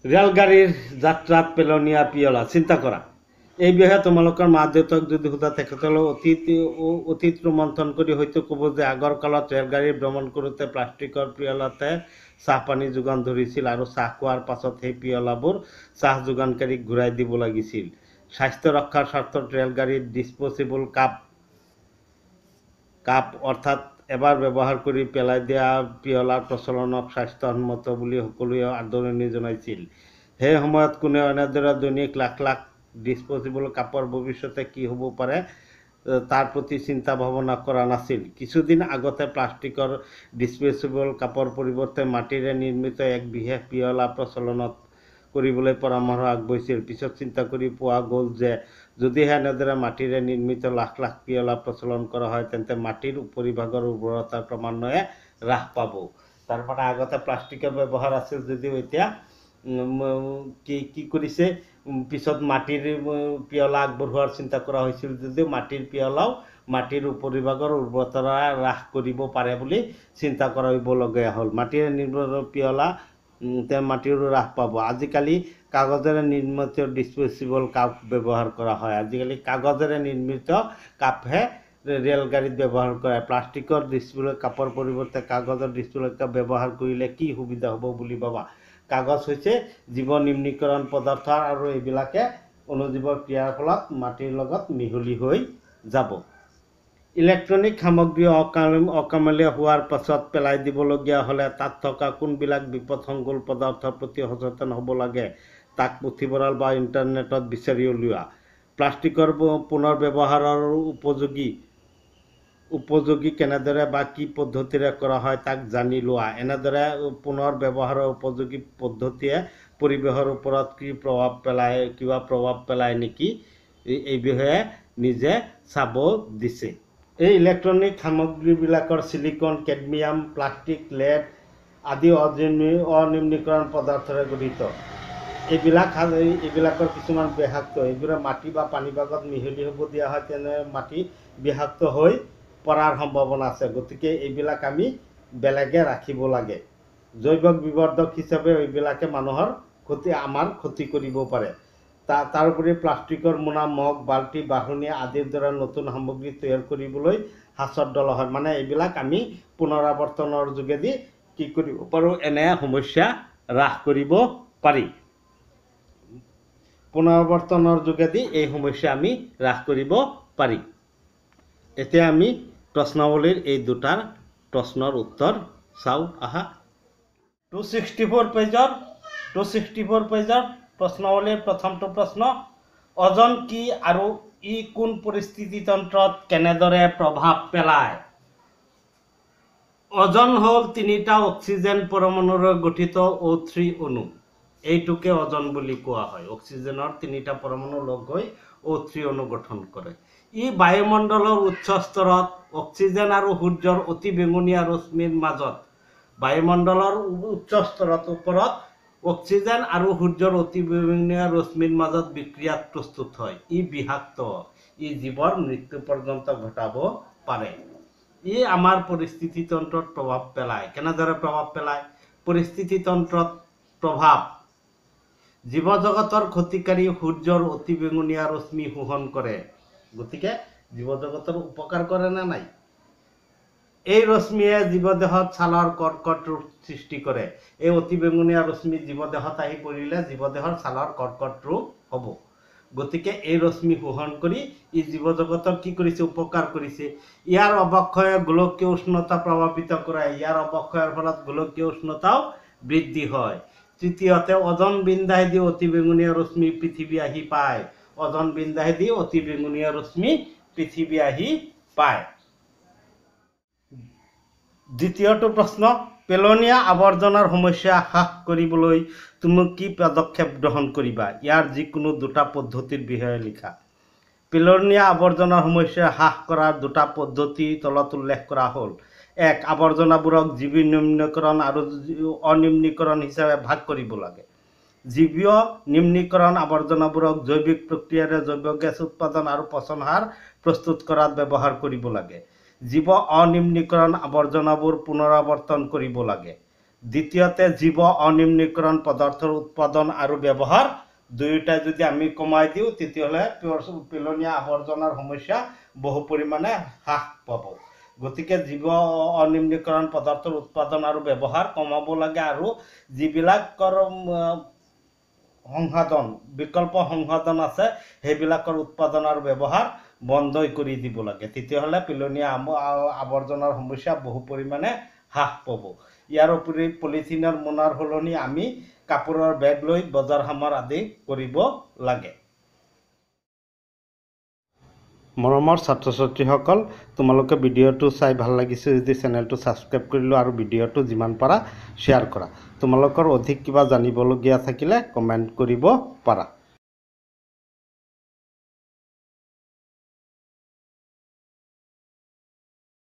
ৰেলগাড়ীৰ যাত্ৰাত পেলনীয়া পিয়লা চিন্তা কৰা। এই বিষয়ে তোমালোকৰ মা দেউতাক যদি সোধা তেখেতলৈ অতীত ৰোমন্থন কৰি হয়তো ক'ব যে আগৰ কালত ৰেলগাড়ী ভ্ৰমণ কৰোঁতে প্লাষ্টিকৰ পিয়লাতে চাহ পানী যোগান ধৰিছিল আৰু চাহ খোৱাৰ পাছত সেই পিয়লাবোৰ চাহ যোগানকাৰীক ঘূৰাই দিব লাগিছিল। স্বাস্থ্য ৰক্ষাৰ স্বাৰ্থত ৰেলগাড়ীত ডিছপ'জেবল কাপ অৰ্থাৎ এবাৰ ব্যৱহাৰ কৰি পেলাই দিয়া পিয়লাৰ প্ৰচলনক স্বাস্থ্যসন্মত বুলি সকলোৱে আদৰণি জনাইছিল। সেই সময়ত কোনেও এনেদৰে দৈনিক লাখ লাখ ডিছপ'জেবল কাপৰ ভৱিষ্যতে কি হ'ব পাৰে তাৰ প্ৰতি চিন্তা ভাৱনা কৰা নাছিল। কিছুদিন আগতে প্লাষ্টিকৰ ডিছপ'জেবল কাপৰ পৰিৱৰ্তে মাটিৰে নিৰ্মিত এক বিশেষ পিয়লা প্ৰচলনত কৰিবলৈ পৰামৰ্শ আগবঢ়াইছিল। পিছত চিন্তা কৰি পোৱা গ'ল যে যদিহে এনেদৰে মাটিৰে নিৰ্মিত লাখ লাখ পিয়লা প্ৰচলন কৰা হয় তেন্তে মাটিৰ উপৰিভাগৰ উৰ্বৰতা ক্ৰমান্বয়ে হ্ৰাস পাব। তাৰপৰা আগতে প্লাষ্টিকৰ ব্যৱহাৰ আছিল যদিও এতিয়া কি কৰিছে পিছত মাটিৰ পিয়লা আগবঢ়োৱাৰ চিন্তা কৰা হৈছিল যদিও মাটিৰ পিয়লাও মাটিৰ উপৰিভাগৰ উৰ্বৰতা হ্ৰাস কৰিব পাৰে বুলি চিন্তা কৰিবলগীয়া হ'ল। মাটিৰে নিৰ্মিত পিয়লা মাটিৰো হ্ৰাস পাব। আজিকালি কাগজেৰে নিৰ্মিত ডিছপ'জেবল কাপ ব্যৱহাৰ কৰা হয়। আজিকালি কাগজেৰে নিৰ্মিত কাপহে ৰেলগাড়ীত ব্যৱহাৰ কৰে। প্লাষ্টিকৰ ডিছপ'জেবল কাপৰ পৰিৱৰ্তে কাগজৰ ডিছপ'জেবল কাপ ব্যৱহাৰ কৰিলে কি সুবিধা হ'ব বুলি ভাবা? কাগজ হৈছে জীৱ নিম্নীকৰণ পদাৰ্থ আৰু এইবিলাকে অণুজীৱৰ ক্ৰিয়াৰ ফলত মাটিৰ লগত মিহলি হৈ যাব। ইলেক্ট্ৰনিক সামগ্ৰী অকামেলা হোৱাৰ পাছত পেলাই দিবলগীয়া হ'লে তাত থকা কোনবিলাক বিপদসংকুল পদাৰ্থৰ প্ৰতি সচেতন হ'ব লাগে তাক পুথিভঁৰাল বা ইণ্টাৰনেটত বিচাৰি উলিওৱা। প্লাষ্টিকৰ পুনৰ ব্যৱহাৰৰ উপযোগী কেনেদৰে বা কি পদ্ধতিৰে কৰা হয় তাক জানি লোৱা। এনেদৰে পুনৰ ব্যৱহাৰৰ উপযোগী পদ্ধতিয়ে পৰিৱেশৰ ওপৰত কিবা প্ৰভাৱ পেলায় নেকি এই বিষয়ে নিজে চাব দিছে। এই ইলেক্ট্ৰনিক সামগ্ৰীবিলাকৰ ছিলিকন, কেডমিয়াম, প্লাষ্টিক, লেড আদি অনিম্নীকৰণ পদাৰ্থৰে গঠিত। এইবিলাকৰ কিছুমান বিষাক্ত। এইবোৰে মাটি বা পানীভাগত মিহলি হ'ব দিয়া হয় তেনে মাটি বিষাক্ত হৈ পৰাৰ সম্ভাৱনা আছে। গতিকে এইবিলাক আমি বেলেগে ৰাখিব লাগে। জৈৱ বিবৰ্ধক হিচাপে এইবিলাকে আমাৰ ক্ষতি কৰিব পাৰে। তাৰোপৰি প্লাষ্টিকৰ মোনা, মগ, বাল্টি, বাঢ়নি আদিৰ দৰে নতুন সামগ্ৰী তৈয়াৰ কৰিবলৈ সাঁচৰ দল হয়। মানে এইবিলাক আমি পুনৰাৱৰ্তনৰ যোগেদি কি কৰিব পাৰোঁ, এনে সমস্যা হ্ৰাস কৰিব পাৰি। পুনৰাৱৰ্তনৰ যোগেদি এই সমস্যা আমি হ্ৰাস কৰিব পাৰি। এতিয়া আমি প্ৰশ্নাৱলীৰ এই দুটাৰ প্ৰশ্নৰ উত্তৰ চাওঁ আহা। 264 পেজৰ প্ৰশ্নাৱলীৰ প্ৰথমটো প্ৰশ্ন, অজন কি আৰু ই কোন পৰিস্থিতি তন্ত্ৰত কেনেদৰে প্ৰভাৱ পেলায়? অজন হ'ল 3টা অক্সিজেন পৰমাণুৰে গঠিত O3 অণু। এইটোকে অজন বুলি কোৱা হয়। অক্সিজেনৰ 3টা পৰমাণু লগ হৈ O3 অণু গঠন কৰে। ই বায়ুমণ্ডলৰ উচ্চ স্তৰত অক্সিজেন আৰু সূৰ্যৰ অতি বেঙুনীয়া ৰশ্মিৰ মাজত বায়ুমণ্ডলৰ উচ্চ স্তৰত ওপৰত অক্সিজেন আৰু সূৰ্যৰ অতি বেঙুনীয়া ৰশ্মিৰ মাজত বিক্ৰিয়াত প্ৰস্তুত হয়। ই বিষাক্ত। ই জীৱৰ মৃত্যু পৰ্যন্ত ঘটাব পাৰে। ই আমাৰ পৰিস্থিতি তন্ত্ৰত প্ৰভাৱ পেলায়। কেনেদৰে প্ৰভাৱ পেলায়? পৰিস্থিতি তন্ত্ৰত প্ৰভাৱ। জীৱজগতৰ ক্ষতিকাৰী সূৰ্যৰ অতি বেঙুনীয়া ৰশ্মি শোষণ কৰে। গতিকে জীৱজগতৰ উপকাৰ কৰে নে নাই? এই ৰশ্মিয়ে জীৱদেহত ছালৰ কৰ্কট ৰোগ সৃষ্টি কৰে। এই অতি বেঙুনীয়া ৰশ্মি জীৱদেহত আহি পৰিলে জীৱদেহৰ ছালৰ কৰ্কট ৰোগ হ'ব। গতিকে এই ৰশ্মি শোষণ কৰি ই জীৱজগতৰ কি কৰিছে? উপকাৰ কৰিছে। ইয়াৰ অৱক্ষয়ে গোলকীয় উষ্ণতা প্ৰভাৱিত কৰে। ইয়াৰ অৱক্ষয়ৰ ফলত গোলকীয় উষ্ণতাও বৃদ্ধি হয়। তৃতীয়তে, অজন বিন্দাইদি অতি বেঙুনীয়া ৰশ্মি পৃথিৱী আহি পায়। অজন বিন্দাইদি অতি বেঙুনীয়া ৰশ্মি পৃথিৱী আহি পায়। দ্বিতীয়টো প্ৰশ্ন, পেলনীয়া আৱৰ্জনাৰ সমস্যা হ্ৰাস কৰিবলৈ তুমি কি পদক্ষেপ গ্ৰহণ কৰিবা? ইয়াৰ যিকোনো দুটা পদ্ধতিৰ বিষয়ে লিখা। পেলনীয়া আৱৰ্জনাৰ সমস্যা হ্ৰাস কৰাৰ দুটা পদ্ধতি তলত উল্লেখ কৰা হ'ল। 1. আৱৰ্জনাবোৰক জীৱীয় নিম্নীকৰণ আৰু অনিম্নীকৰণ হিচাপে ভাগ কৰিব লাগে। জীৱীয় নিম্নীকৰণ আৱৰ্জনাবোৰক জৈৱিক প্ৰক্ৰিয়াৰে জৈৱ গেছ উৎপাদন আৰু পচন সাৰ প্ৰস্তুত কৰাত ব্যৱহাৰ কৰিব লাগে। জীৱ অনিম্নীকৰণ আৱৰ্জনাবোৰ পুনৰাৱৰ্তন কৰিব লাগে। দ্বিতীয়তে জীৱ অনিম্নীকৰণ পদাৰ্থৰ উৎপাদন আৰু ব্যৱহাৰ দুয়োটাই যদি আমি কমাই দিওঁ তেতিয়াহ'লে পেলনীয়া আৱৰ্জনাৰ সমস্যা বহু পৰিমাণে হ্ৰাস পাব। গতিকে জীৱ অনিম্নীকৰণ পদাৰ্থৰ উৎপাদন আৰু ব্যৱহাৰ কমাব লাগে আৰু যিবিলাকৰ সংসাধন বিকল্প সংসাধন আছে সেইবিলাকৰ উৎপাদন আৰু ব্যৱহাৰ বন্ধই কৰি দিব লাগে। তেতিয়াহ'লে পেলনীয়া আৱৰ্জনাৰ সমস্যা বহু পৰিমাণে হ্ৰাস পাব। ইয়াৰ উপৰি পলিথিনৰ মোনাৰ সলনি আমি কাপোৰৰ বেগ লৈ বজাৰ সমাৰ আদি কৰিব লাগে। মৰমৰ ছাত্ৰ ছাত্ৰীসকল, তোমালোকে ভিডিঅ'টো চাই ভাল লাগিছে যদি চেনেলটো ছাবস্ক্ৰাইব কৰি লোৱা আৰু ভিডিঅ'টো যিমান পাৰা শ্বেয়াৰ কৰা। তোমালোকৰ অধিক কিবা জানিবলগীয়া থাকিলে কমেণ্ট কৰিব পাৰা।